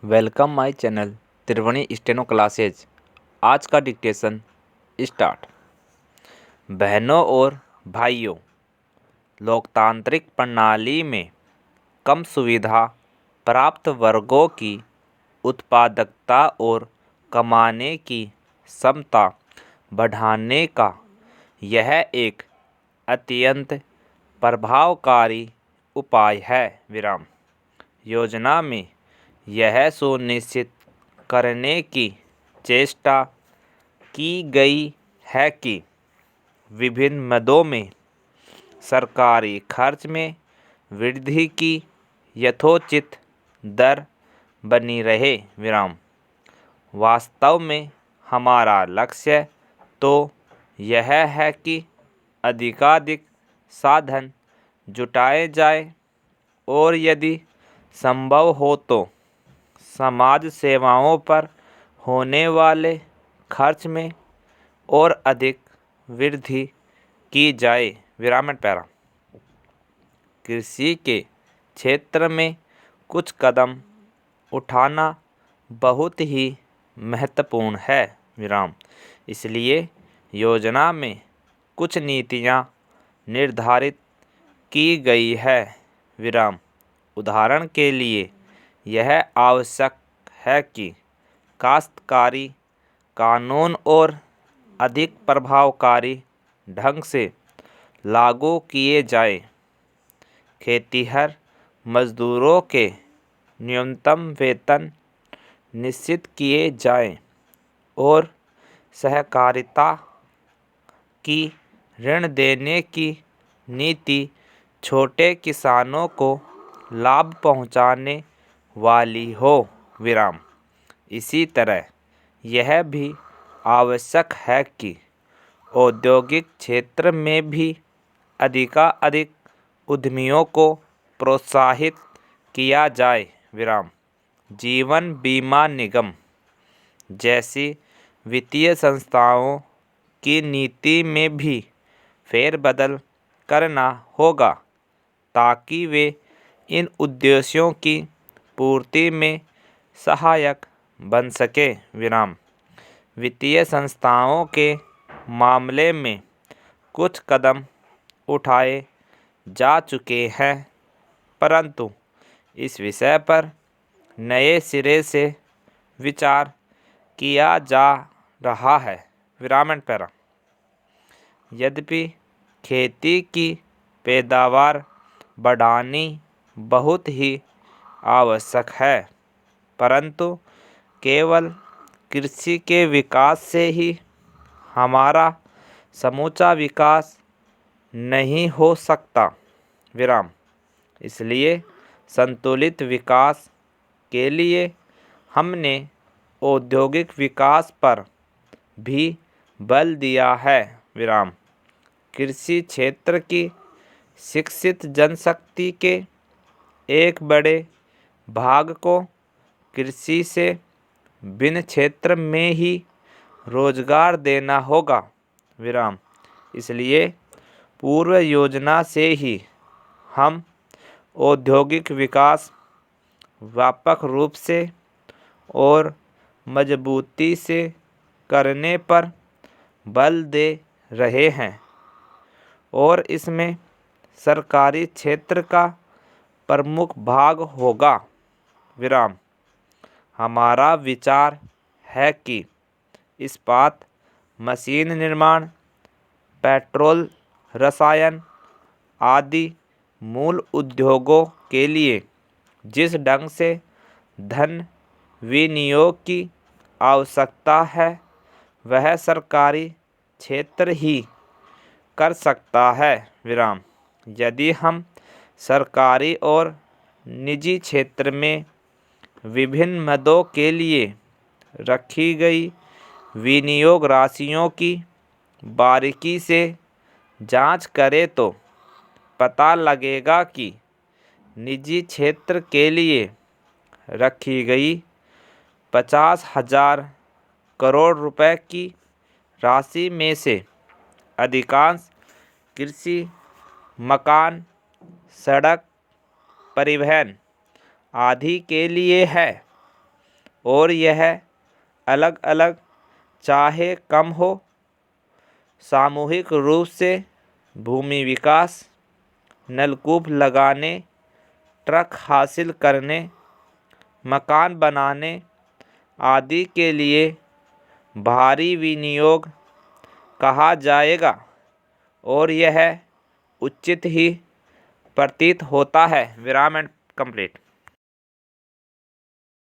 Welcome my channel Triveni steno classes. आज का dictation start. बहनों और भाइयों, लोकतांत्रिक प्रणाली में कम सुविधा प्राप्त वर्गों की उत्पादकता और कमाने की क्षमता बढ़ाने का यह एक अत्यंत प्रभावकारी उपाय है। योजना में यह सुनिश्चित करने की चेष्टा की गई है कि विभिन्न मदों में सरकारी खर्च में वृद्धि की यथोचित दर बनी रहे। वास्तव में हमारा लक्ष्य तो यह है कि अधिकाधिक साधन जुटाए जाए और यदि संभव हो तो समाज सेवाओं पर होने वाले खर्च में और अधिक वृद्धि की जाए। कृषि के क्षेत्र में कुछ कदम उठाना बहुत ही महत्वपूर्ण है। इसलिए योजना में कुछ नीतियाँ निर्धारित की गई है। उदाहरण के लिए यह आवश्यक है कि काश्तकारी कानून और अधिक प्रभावकारी ढंग से लागू किए जाए। खेतिहर मजदूरों के न्यूनतम वेतन निश्चित किए जाएं और सहकारिता की ऋण देने की नीति छोटे किसानों को लाभ पहुंचाने वाली हो। इसी तरह यह भी आवश्यक है कि औद्योगिक क्षेत्र में भी अधिकाधिक उद्यमियों को प्रोत्साहित किया जाए। जीवन बीमा निगम जैसी वित्तीय संस्थाओं की नीति में भी फेरबदल करना होगा ताकि वे इन उद्देश्यों की पूर्ति में सहायक बन सके। वित्तीय संस्थाओं के मामले में कुछ कदम उठाए जा चुके हैं, परंतु इस विषय पर नए सिरे से विचार किया जा रहा है। यद्यपि खेती की पैदावार बढ़ानी बहुत ही आवश्यक है, परंतु केवल कृषि के विकास से ही हमारा समूचा विकास नहीं हो सकता। इसलिए संतुलित विकास के लिए हमने औद्योगिक विकास पर भी बल दिया है। कृषि क्षेत्र की शिक्षित जनशक्ति के एक बड़े भाग को कृषि से भिन्न क्षेत्र में ही रोजगार देना होगा। इसलिए पूर्व योजना से ही हम औद्योगिक विकास व्यापक रूप से और मजबूती से करने पर बल दे रहे हैं और इसमें सरकारी क्षेत्र का प्रमुख भाग होगा। हमारा विचार है कि इस्पात, मशीन निर्माण, पेट्रोल, रसायन आदि मूल उद्योगों के लिए जिस ढंग से धन विनियोग की आवश्यकता है वह सरकारी क्षेत्र ही कर सकता है। यदि हम सरकारी और निजी क्षेत्र में विभिन्न मदों के लिए रखी गई विनियोग राशियों की बारीकी से जांच करें तो पता लगेगा कि निजी क्षेत्र के लिए रखी गई 50,000 करोड़ रुपए की राशि में से अधिकांश कृषि, मकान, सड़क, परिवहन आदि के लिए है। और यह अलग अलग चाहे कम हो, सामूहिक रूप से भूमि विकास, नलकूप लगाने, ट्रक हासिल करने, मकान बनाने आदि के लिए भारी विनियोग कहा जाएगा और यह उचित ही प्रतीत होता है। विराम एंड कंप्लीट।